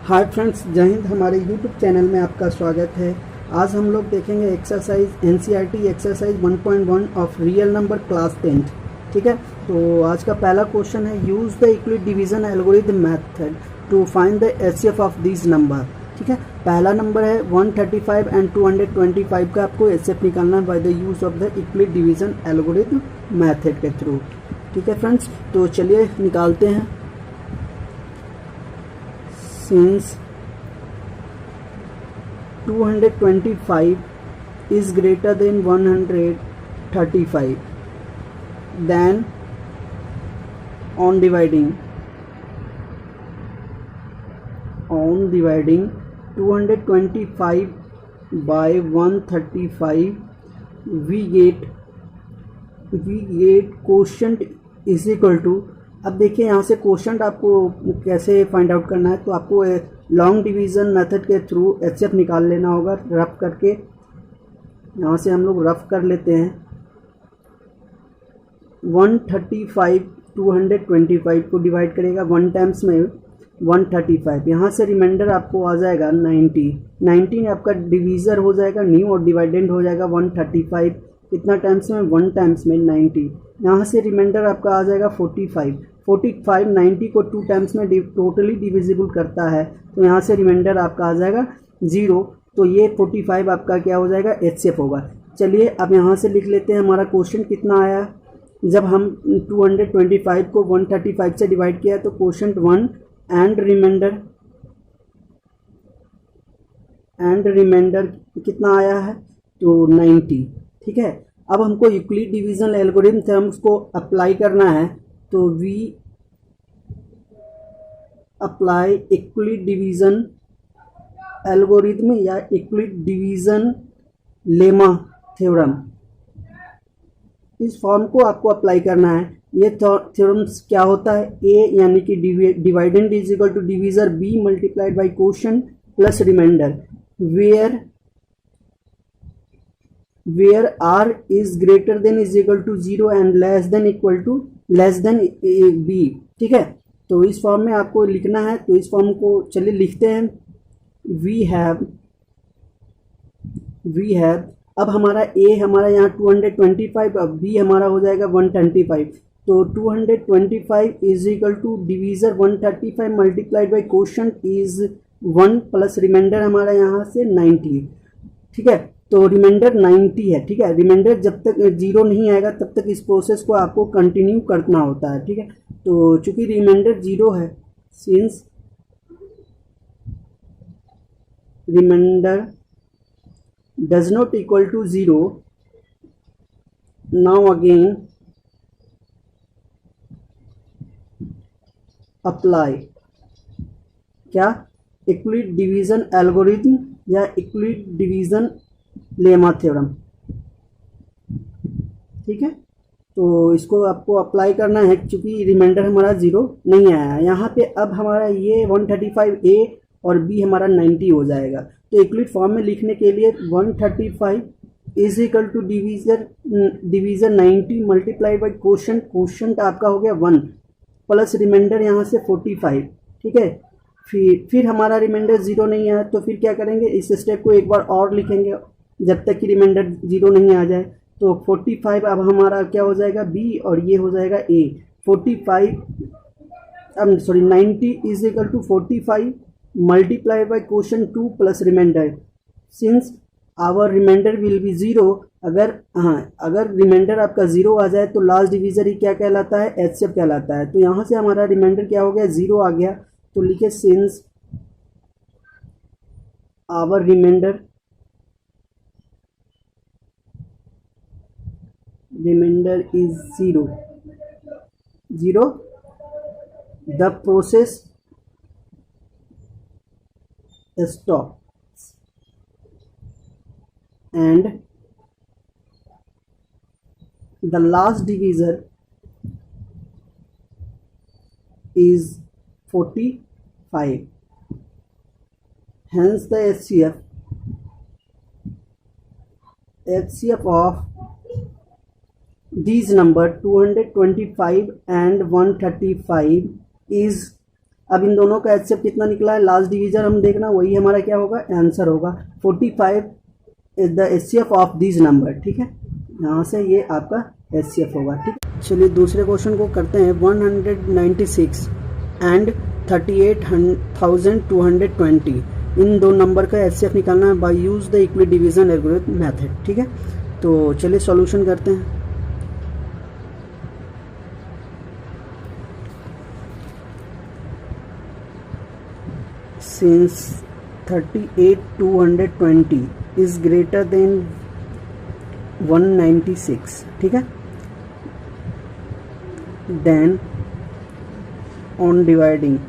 Hi friends, जय हिंद। हमारे YouTube channel में आपका स्वागत है। आज हम लोग देखेंगे exercise NCERT exercise 1.1 of real number class 10th। ठीक है, तो आज का पहला क्वेश्चन है use the Euclid division algorithm method to find the HCF of this number. ठीक है, पहला नंबर है 135 एंड 225 का आपको एचसीएफ निकालना है by the use of the Euclid division algorithm method के थ्रू। ठीक है फ्रेंड्स, तो चलिए निकालते हैं। Since 225 is greater than 135, then on dividing 225 by 135, we get quotient is equal to। अब देखिए यहाँ से क्वेश्चन आपको कैसे फाइंड आउट करना है, तो आपको लॉन्ग डिवीज़न मेथड के थ्रू एचसीएफ निकाल लेना होगा रफ करके। यहाँ से हम लोग रफ कर लेते हैं। 135 225 को डिवाइड करेगा 1 टाइम्स में 135। यहाँ से रिमाइंडर आपको आ जाएगा 90 आपका डिवीज़र हो जाएगा न्यू और डिवाइडेंड हो जाएगा 135। कितना टाइम्स में? 1 टाइम्स में 90। यहाँ से रिमाइंडर आपका आ जाएगा 45 90 को 2 टाइम्स में टोटली डिविजिबल करता है, तो यहाँ से रिमाइंडर आपका आ जाएगा 0। तो ये 45 आपका क्या हो जाएगा? एचसीएफ होगा। चलिए अब यहाँ से लिख लेते हैं हमारा क्वेश्चन कितना आया। जब हम 225 को 135 से डिवाइड किया तो क्वेश्चन 1 एंड रिमाइंडर कितना आया है? तो 90। ठीक है, अब हमको यूक्लिड डिवीजन एल्गोरिथम थ्योरम्स को अप्लाई करना है, तो we apply Euclid division algorithm या यूक्लिड डिवीजन लेमा थ्योरम। इस फॉर्म को आपको अप्लाई करना है। ये थ्योरम्स क्या होता है? ए यानी कि dividend is equal to divisor b multiplied by quotient plus remainder, where r is greater than is equal to 0 and less than b। ठीक है, तो इस फॉर्म में आपको लिखना है। तो इस फॉर्म को चलिए लिखते हैं। वी हैव अब हमारा a हमारा यहाँ 225, अब b हमारा हो जाएगा 125। तो 225 is equal to divisor 135 multiplied by quotient is 1 plus remainder हमारा यहाँ से 90। ठीक है, तो रिमाइंडर 90 है। ठीक है, रिमाइंडर जब तक 0 नहीं आएगा तब तक इस प्रोसेस को आपको कंटिन्यू करना होता है। ठीक है, तो चूंकि रिमाइंडर 0 है, since remainder does not equal to 0, now again apply क्या? यूक्लिड डिवीजन एल्गोरिथम या यूक्लिड डिवीजन लेमा थ्योरम। ठीक है, तो इसको आपको अप्लाई करना है क्योंकि रिमाइंडर हमारा 0 नहीं आया है यहाँ पे। अब हमारा ये 135 ए और बी हमारा 90 हो जाएगा। तो यूक्लिड फॉर्म में लिखने के लिए 135 is equal to divisor 90 multiply by quotient आपका हो गया 1 प्लस रिमाइंडर यहाँ से 45। ठीक है, फिर हमारा रिमाइंडर 0 नहीं आया तो फिर क्या करेंगे? इस स्टेप को एक बार और लिखेंगे जब तक कि रिमाइंडर 0 नहीं आ जाए। तो 45 अब हमारा क्या हो जाएगा? बी और ये हो जाएगा A. 90 is equal to 45 multiply by quotient 2 plus remainder. Since our remainder will be 0, अगर रिमाइंडर आपका 0 आ जाए तो लास्ट डिवीजर ही क्या कहलाता है? एचसीएफ कहलाता है। तो यहाँ से हमारा रिमाइंडर क्या हो गया? 0 आ गया। तो लिखे since our remainder is 0, the process stops and the last divisor is 45, hence the HCF of these number 225 and 135 is अब इन दोनों का एचसीएफ कितना निकला है, लास्ट डिवीजर हम देखना, वही हमारा क्या होगा, आंसर होगा। 45 is the HCF of this number. ठीक है, यहाँ से ये आपका एचसीएफ होगा। ठीक, चलिए दूसरे क्वेश्चन को करते हैं। 196 एंड 38,220 इन दो नंबर का एचसीएफ निकालना है by use the Euclid division algorithm method. ठीक है, तो चलिए सॉल्यूशन करते हैं। Since 38,220 is greater than 196, ठीक है, then on dividing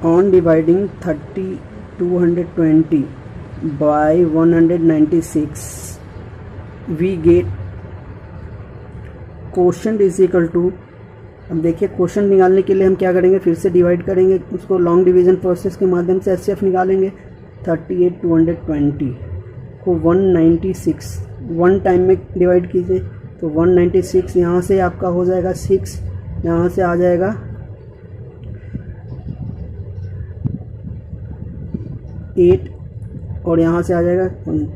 on dividing 3220 by 196 we get quotient is equal to, अब देखिए क्वेश्चन निकालने के लिए हम क्या करेंगे, फिर से डिवाइड करेंगे उसको, लॉन्ग डिवीजन प्रोसेस के माध्यम से एचसीएफ निकालेंगे। 38,220 को 196 वन टाइम में डिवाइड कीजिए, तो 196 यहाँ से आपका हो जाएगा 6, यहाँ से आ जाएगा 8 और यहाँ से आ जाएगा 1।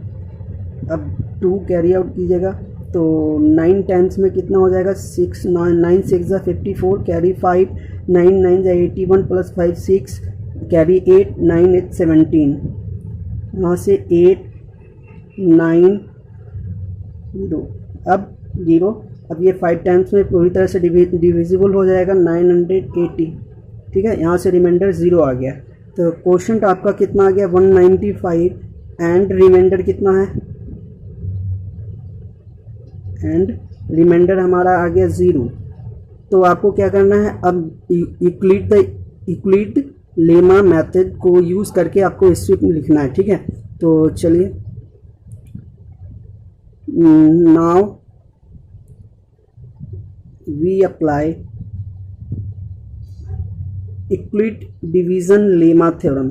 अब 2 कैरी आउट कीजिएगा तो 9 टाइम्स में कितना हो जाएगा, 6 9 6 54, कैरी 5 9 9 81 प्लस 5 6, कैरी 8 9 8 17, यहाँ से 8 9 0, अब 0, अब ये 5 टाइम्स में पूरी तरह से डिविजिबल हो जाएगा 980। ठीक है, यहाँ से रिमाइंडर 0 आ गया, तो क्वोशंट आपका कितना आ गया 195 एंड रिमाइंडर कितना है, एंड रिमाइंडर हमारा आ गया 0। तो आपको क्या करना है, अब यूक्लिड लेमा मेथड को यूज़ करके आपको स्ट्रिप में लिखना है। ठीक है, तो चलिए now we apply Euclid division lemma theorem.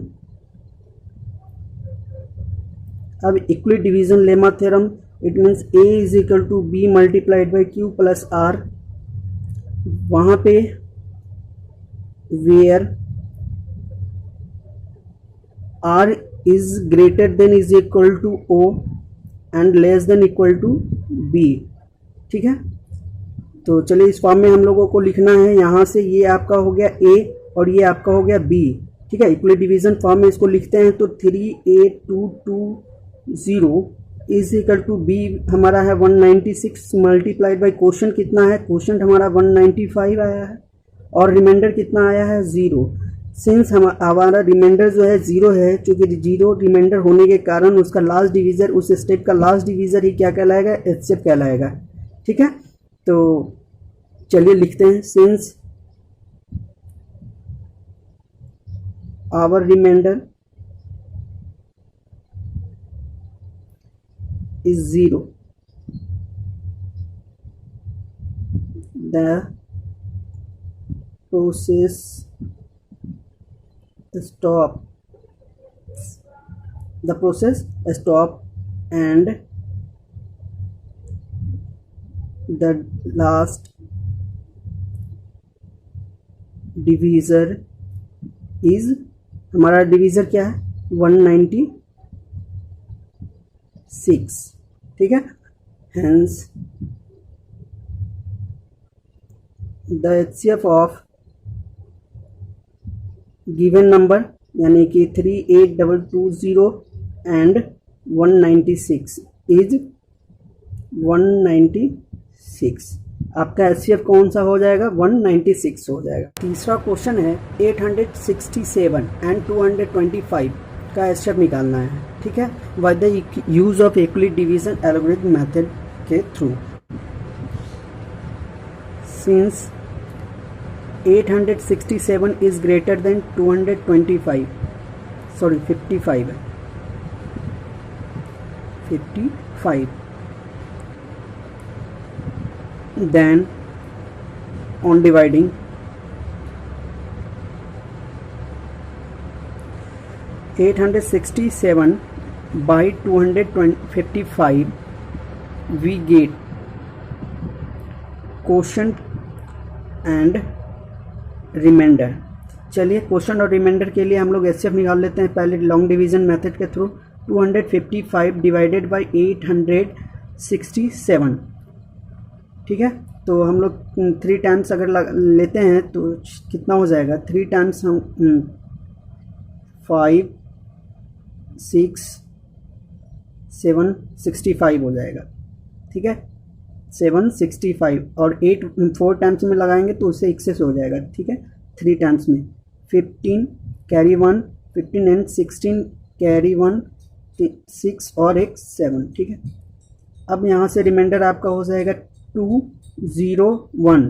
अब Euclid division lemma theorem, it means A is equal to B multiplied by Q plus R, वहाँ पे where R is greater than is equal to O and less than equal to B। ठीक है, तो चलिए इस form में हम लोगों को लिखना है। यहाँ से ये आपका हो गया A और ये आपका हो गया B। ठीक है, इक्वल डिवीजन फॉर्म में इसको लिखते हैं तो 3A220 is equal to be हमारा है 196 मल्टीप्लाइड बाई क्वोशंट कितना है, क्वोशंट हमारा 195 आया है और रिमाइंडर कितना आया है 0। सिंस हमारा रिमाइंडर जो है 0 है, चूँकि 0 रिमाइंडर होने के कारण उसका लास्ट डिवीज़र, उस स्टेप का लास्ट डिवीज़र ही क्या कहलाएगा, एचसीएफ कहलाएगा। ठीक है, तो चलिए लिखते हैं, since our remainder is 0, the process stop and the last divisor is, हमारा डिवीज़र क्या है 196। ठीक है, hence the HCF of given number यानी कि 38,220 and 196 is 196। आपका HCF कौन सा हो जाएगा, 196 हो जाएगा। तीसरा क्वेश्चन है 867 and 225 का एचसीएफ निकालना है। ठीक है, by the use of Euclid division algorithm method के through. Since 867 is greater than 225, sorry 55 है, 55, then on dividing 867 by 255 we get quotient and remainder. चलिए क्वोशंट और रिमाइंडर के लिए हम लोग एचसीएफ निकाल लेते हैं पहले लॉन्ग डिवीजन मेथड के थ्रू। 255 डिवाइडेड बाई 867, ठीक है। तो हम लोग 3 टाइम्स अगर लेते हैं तो कितना हो जाएगा, 3 टाइम्स हम 5 6 7 65 हो जाएगा, ठीक है। 765 और 8 4 टाइम्स में लगाएंगे तो उससे एक्सेस हो जाएगा, ठीक है। 3 टाइम्स में 15 कैरी 1, 15 एंड 16 कैरी 1, 6 और एक 7, ठीक है। अब यहाँ से रिमाइंडर आपका हो जाएगा 201।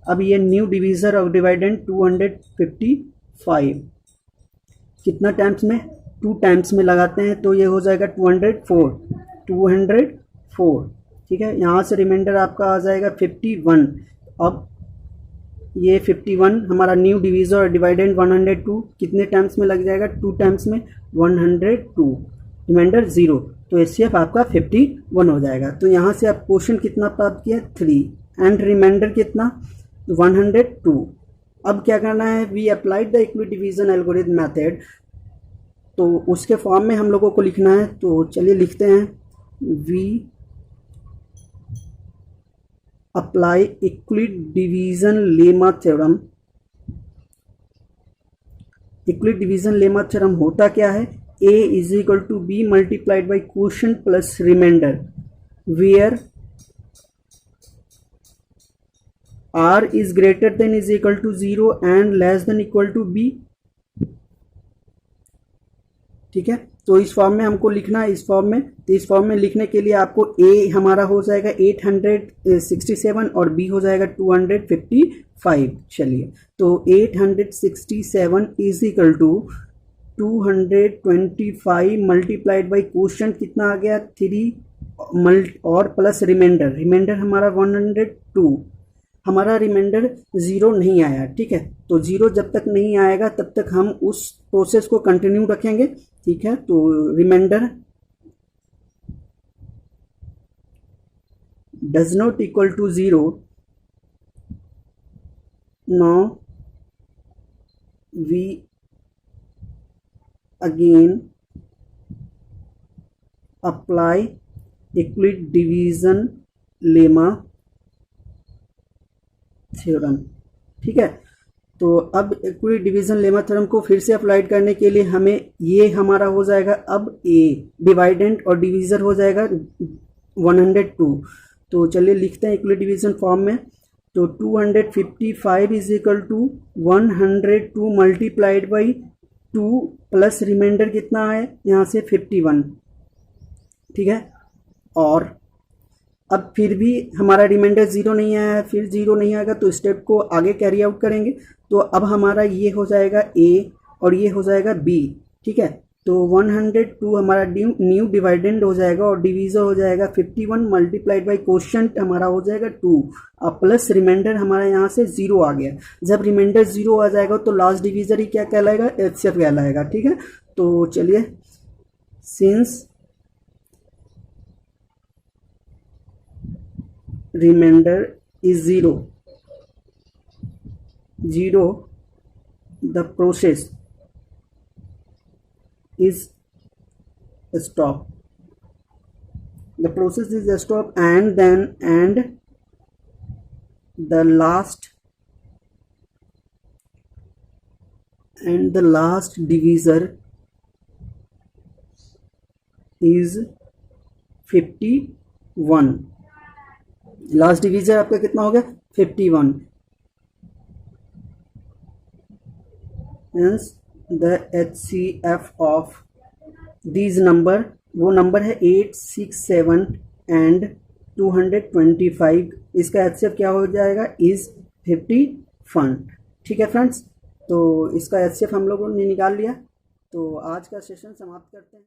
अब ये न्यू डिवीज़र और डिवाइडेंड 255 कितना टाइम्स में, 2 टाइम्स में लगाते हैं तो ये हो जाएगा 204, ठीक है। यहाँ से रिमाइंडर आपका आ जाएगा 51। अब ये 51 हमारा न्यू डिवीज़र और डिवाइडेंड 102 कितने टाइम्स में लग जाएगा, 2 टाइम्स में 102, रिमाइंडर 0, तो एचसीएफ आपका 51 हो जाएगा। तो यहाँ से आप क्वोशंट कितना प्राप्त किया, 3 एंड रिमाइंडर कितना, 102। अब क्या करना है, we applied the Euclid division algorithm method, तो उसके फॉर्म में हम लोगों को लिखना है। तो चलिए लिखते हैं, we apply Euclid division lemma theorem. Euclid division lemma theorem होता क्या है, A is equal to B multiplied by quotient plus remainder, where R is greater than is equal to 0 and less than equal to B, ठीक है। तो इस form में हमको लिखना है, इस फॉर्म में। तो इस फॉर्म में लिखने के लिए आपको A हमारा हो जाएगा 867 और B हो जाएगा 255। चलिए, तो 867 is equal to 225 multiplied by quotient कितना आ गया, 3 और प्लस रिमाइंडर, रिमाइंडर हमारा 102। हमारा रिमाइंडर 0 नहीं आया, ठीक है। तो 0 जब तक नहीं आएगा तब तक हम उस प्रोसेस को कंटिन्यू रखेंगे, ठीक है। तो remainder does not equal to 0, now we again apply euclid division lemma theorem, ठीक है। तो अब इक्विड डिवीजन लेमा थ्योरम को फिर से अप्लाइड करने के लिए हमें ये हमारा हो जाएगा, अब A डिवाइडेंड और डिवीजर हो जाएगा 102। तो चलिए लिखते हैं इक्विड डिवीजन फॉर्म में। तो 255 is equal to 102 multiplied by 2 plus remainder कितना है यहाँ से 51, ठीक है। और अब फिर भी हमारा रिमाइंडर 0 नहीं आया है, फिर 0 नहीं आएगा तो स्टेप को आगे कैरी आउट करेंगे। तो अब हमारा ये हो जाएगा A और ये हो जाएगा B, ठीक है। तो 102 हमारा न्यू डिवाइडेंड हो जाएगा और डिवीजर हो जाएगा 51 मल्टीप्लाइड बाई क्वोशंट हमारा हो जाएगा 2 और प्लस रिमाइंडर हमारा यहाँ से 0 आ गया। जब रिमाइंडर 0 आ जाएगा तो लास्ट डिवीजर ही क्या कहलाएगा, एचसीएफ कहलाएगा, ठीक है। तो चलिए, since remainder is 0, the process is stop. The process is stop and the last divisor is 51. Last divisor आपका कितना हो गया, 51। Means the HCF of these number, वो नंबर है 867 एंड 225, इसका HCF क्या हो जाएगा, इज 51, ठीक है फ्रेंड्स। तो इसका HCF हम लोगों ने निकाल लिया। तो आज का सेशन समाप्त करते हैं।